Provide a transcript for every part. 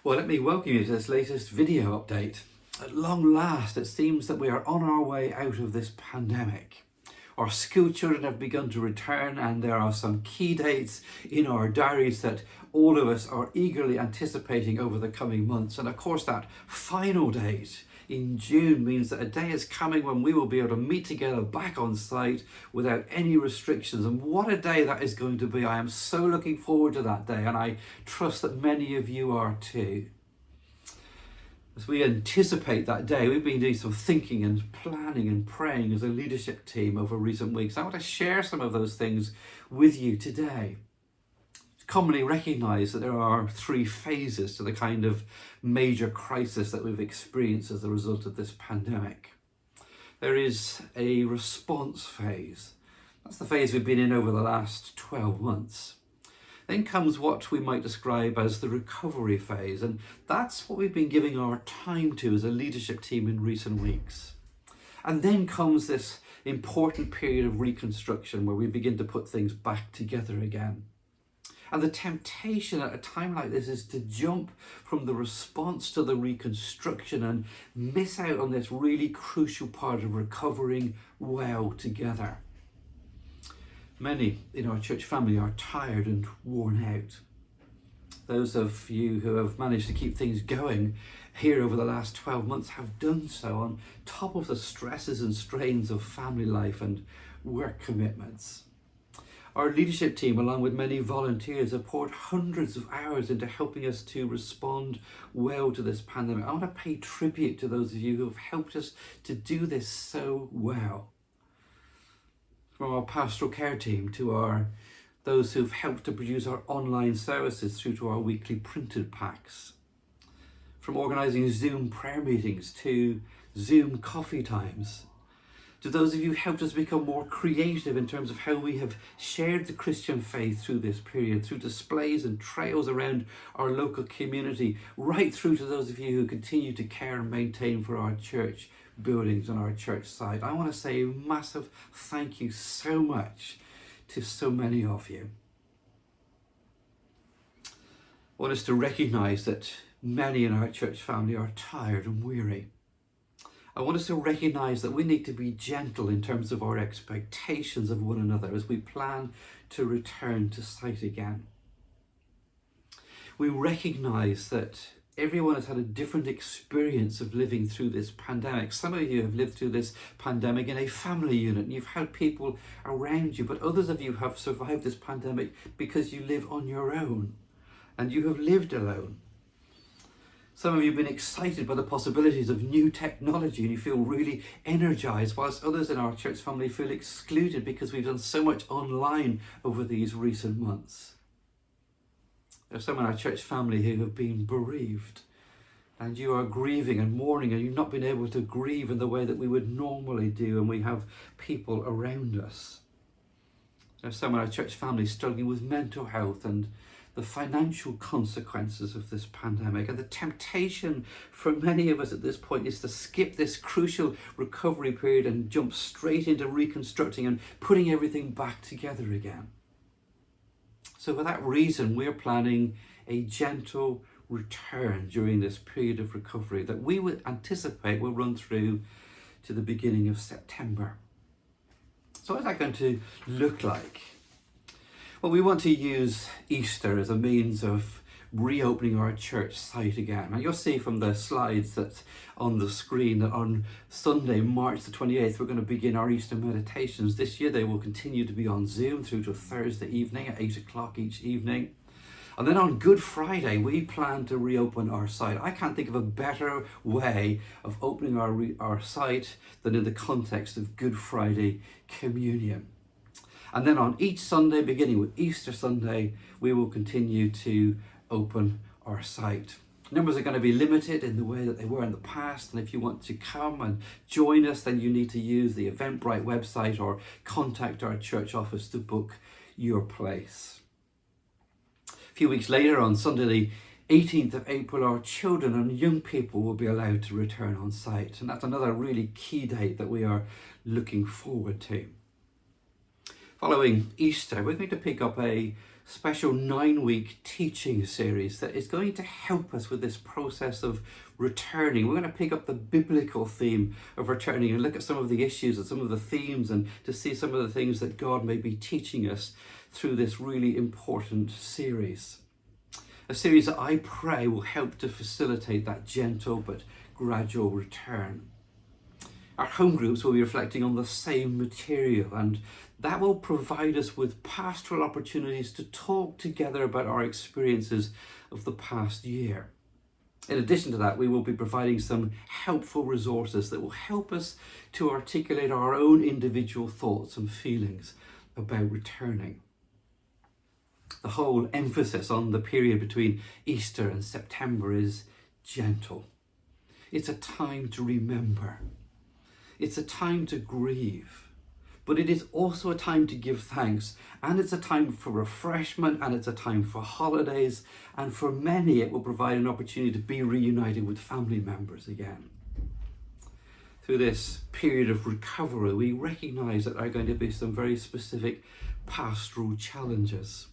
Well, let me welcome you to this latest video update. At long last, it seems that we are on our way out of this pandemic. Our school children have begun to return, and there are some key dates in our diaries that all of us are eagerly anticipating over the coming months. And of course, that final date in June means that a day is coming when we will be able to meet together back on site without any restrictions. And what a day that is going to be. I am so looking forward to that day, and I trust that many of you are too. As we anticipate that day, we've been doing some thinking and planning and praying as a leadership team over recent weeks. I want to share some of those things with you today. It's commonly recognised that there are three phases to the kind of major crisis that we've experienced as a result of this pandemic. There is a response phase. That's the phase we've been in over the last 12 months. Then comes what we might describe as the recovery phase, and that's what we've been giving our time to as a leadership team in recent weeks. And then comes this important period of reconstruction where we begin to put things back together again. And the temptation at a time like this is to jump from the response to the reconstruction and miss out on this really crucial part of recovering well together. Many in our church family are tired and worn out. Those of you who have managed to keep things going here over the last 12 months have done so on top of the stresses and strains of family life and work commitments. Our leadership team, along with many volunteers, have poured hundreds of hours into helping us to respond well to this pandemic. I want to pay tribute to those of you who have helped us to do this so well. From our pastoral care team to those who've helped to produce our online services through to our weekly printed packs. From organising Zoom prayer meetings to Zoom coffee times. To those of you who helped us become more creative in terms of how we have shared the Christian faith through this period, through displays and trails around our local community, right through to those of you who continue to care and maintain for our church buildings on our church site. I want to say a massive thank you so much to so many of you. I want us to recognise that many in our church family are tired and weary. I want us to recognise that we need to be gentle in terms of our expectations of one another as we plan to return to site again. We recognise that everyone has had a different experience of living through this pandemic. Some of you have lived through this pandemic in a family unit and you've had people around you, but others of you have survived this pandemic because you live on your own and you have lived alone. Some of you have been excited by the possibilities of new technology and you feel really energized, whilst others in our church family feel excluded because we've done so much online over these recent months. There's some in our church family who have been bereaved, and you are grieving and mourning, and you've not been able to grieve in the way that we would normally do, and we have people around us. There's some in our church family struggling with mental health and the financial consequences of this pandemic. And the temptation for many of us at this point is to skip this crucial recovery period and jump straight into reconstructing and putting everything back together again. So for that reason, we're planning a gentle return during this period of recovery that we would anticipate will run through to the beginning of September. So what is that going to look like? Well, we want to use Easter as a means of reopening our church site again. And you'll see from the slides that's on the screen that on Sunday, March the 28th, we're going to begin our Easter meditations. This year they will continue to be on Zoom through to Thursday evening at 8 o'clock each evening. And then on Good Friday, we plan to reopen our site. I can't think of a better way of opening our site than in the context of Good Friday communion. And then on each Sunday, beginning with Easter Sunday, we will continue to open our site. Numbers are going to be limited in the way that they were in the past, and if you want to come and join us, then you need to use the Eventbrite website or contact our church office to book your place. A few weeks later, on Sunday the 18th of April, our children and young people will be allowed to return on site, and that's another really key date that we are looking forward to. Following Easter, we're going to pick up a special 9-week teaching series that is going to help us with this process of returning. We're going to pick up the biblical theme of returning and look at some of the issues and some of the themes, and to see some of the things that God may be teaching us through this really important series. A series that I pray will help to facilitate that gentle but gradual return. Our home groups will be reflecting on the same material, and that will provide us with pastoral opportunities to talk together about our experiences of the past year. In addition to that, we will be providing some helpful resources that will help us to articulate our own individual thoughts and feelings about returning. The whole emphasis on the period between Easter and September is gentle. It's a time to remember. It's a time to grieve. But it is also a time to give thanks, and it's a time for refreshment, and it's a time for holidays, and for many it will provide an opportunity to be reunited with family members again. Through this period of recovery, we recognise that there are going to be some very specific pastoral challenges.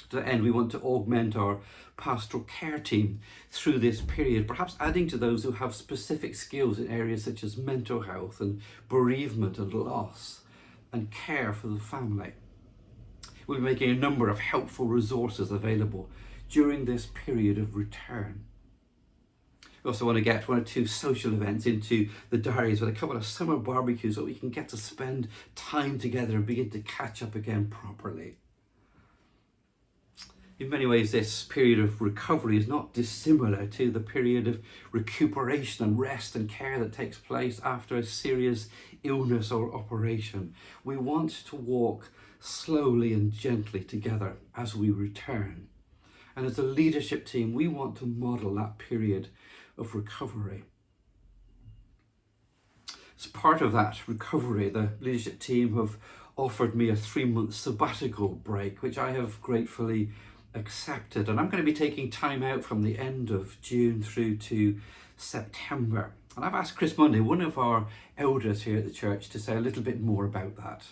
To that end, we want to augment our pastoral care team through this period, perhaps adding to those who have specific skills in areas such as mental health and bereavement and loss and care for the family. We'll be making a number of helpful resources available during this period of return. We also want to get 1 or 2 social events into the diaries with a couple of summer barbecues so we can get to spend time together and begin to catch up again properly. In many ways, this period of recovery is not dissimilar to the period of recuperation and rest and care that takes place after a serious illness or operation. We want to walk slowly and gently together as we return. And as a leadership team, we want to model that period of recovery. As part of that recovery, the leadership team have offered me a 3-month sabbatical break, which I have gratefully accepted, and I'm going to be taking time out from the end of June through to September. And I've asked Chris Monday, one of our elders here at the church, to say a little bit more about that.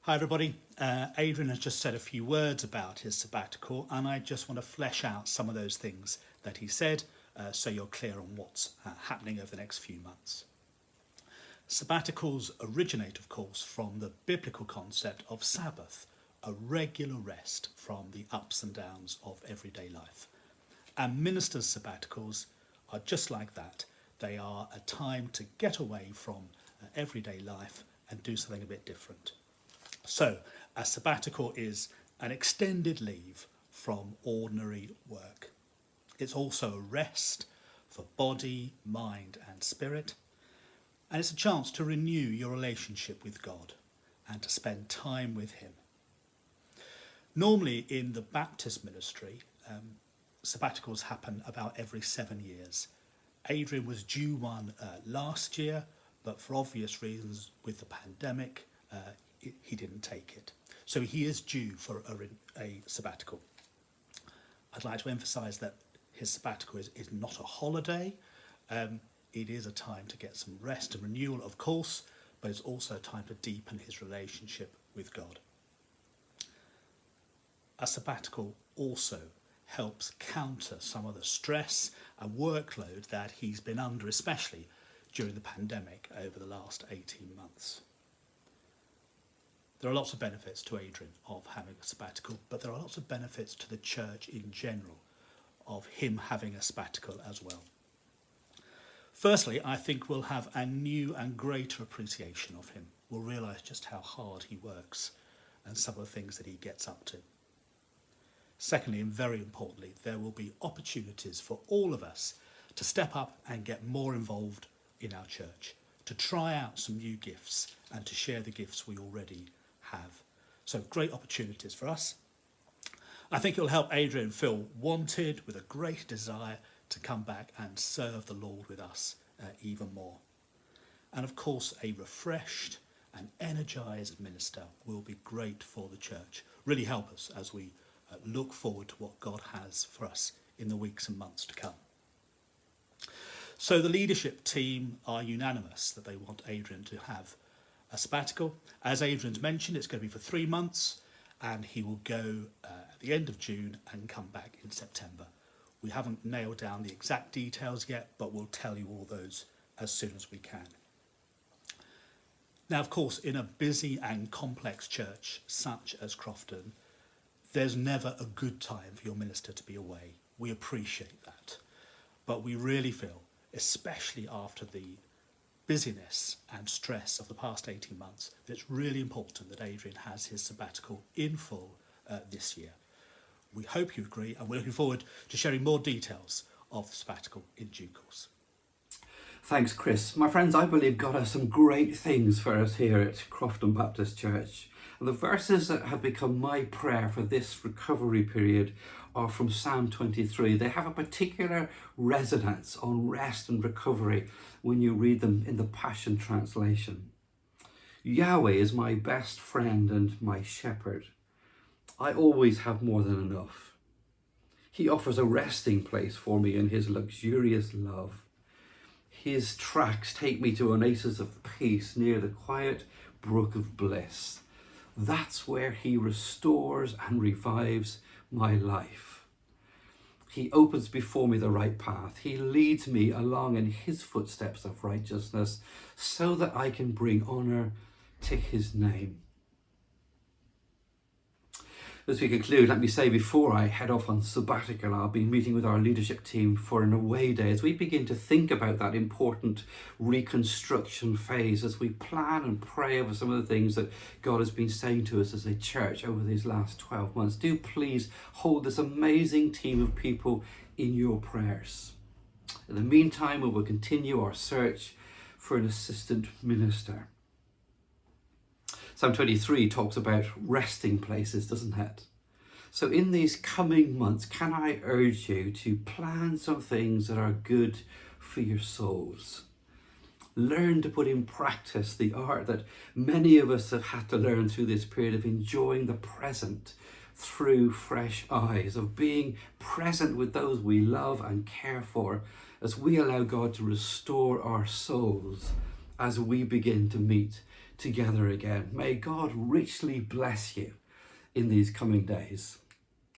Hi everybody, Adrian has just said a few words about his sabbatical, and I just want to flesh out some of those things that he said so you're clear on what's happening over the next few months. Sabbaticals originate, of course, from the biblical concept of Sabbath, a regular rest from the ups and downs of everyday life. And ministers' sabbaticals are just like that. They are a time to get away from everyday life and do something a bit different. So, a sabbatical is an extended leave from ordinary work. It's also a rest for body, mind and spirit. And it's a chance to renew your relationship with God and to spend time with him. Normally in the Baptist ministry, sabbaticals happen about every 7 years. Adrian was due one last year, but for obvious reasons with the pandemic, he didn't take it. So he is due for a sabbatical. I'd like to emphasise that his sabbatical is not a holiday. It is a time to get some rest and renewal, of course, but it's also a time to deepen his relationship with God. A sabbatical also helps counter some of the stress and workload that he's been under, especially during the pandemic over the last 18 months. There are lots of benefits to Adrian of having a sabbatical, but there are lots of benefits to the church in general of him having a sabbatical as well. Firstly, I think we'll have a new and greater appreciation of him. We'll realise just how hard he works and some of the things that he gets up to. Secondly, and very importantly, there will be opportunities for all of us to step up and get more involved in our church, to try out some new gifts and to share the gifts we already have. So great opportunities for us. I think it will help Adrian feel wanted, with a great desire to come back and serve the Lord with us even more. And of course, a refreshed and energised minister will be great for the church, really help us as we look forward to what God has for us in the weeks and months to come. So the leadership team are unanimous that they want Adrian to have a sabbatical. As Adrian's mentioned, it's going to be for 3 months, and he will go at the end of June and come back in September. We haven't nailed down the exact details yet, but we'll tell you all those as soon as we can. Now, of course, in a busy and complex church such as Crofton, there's never a good time for your minister to be away. We appreciate that. But we really feel, especially after the busyness and stress of the past 18 months, that it's really important that Adrian has his sabbatical in full this year. We hope you agree, and we're looking forward to sharing more details of the sabbatical in due course. Thanks, Chris. My friends, I believe God has some great things for us here at Crofton Baptist Church. And the verses that have become my prayer for this recovery period are from Psalm 23. They have a particular resonance on rest and recovery when you read them in the Passion Translation. Yahweh is my best friend and my shepherd. I always have more than enough. He offers a resting place for me in his luxurious love. His tracks take me to an oasis of peace near the quiet brook of bliss. That's where he restores and revives my life. He opens before me the right path. He leads me along in his footsteps of righteousness so that I can bring honour to his name. As we conclude, let me say before I head off on sabbatical, I'll be meeting with our leadership team for an away day as we begin to think about that important reconstruction phase, as we plan and pray over some of the things that God has been saying to us as a church over these last 12 months. Do please hold this amazing team of people in your prayers. In the meantime, we will continue our search for an assistant minister. Psalm 23 talks about resting places, doesn't it? So in these coming months, can I urge you to plan some things that are good for your souls? Learn to put in practice the art that many of us have had to learn through this period of enjoying the present through fresh eyes, of being present with those we love and care for as we allow God to restore our souls as we begin to meet together again. May God richly bless you in these coming days.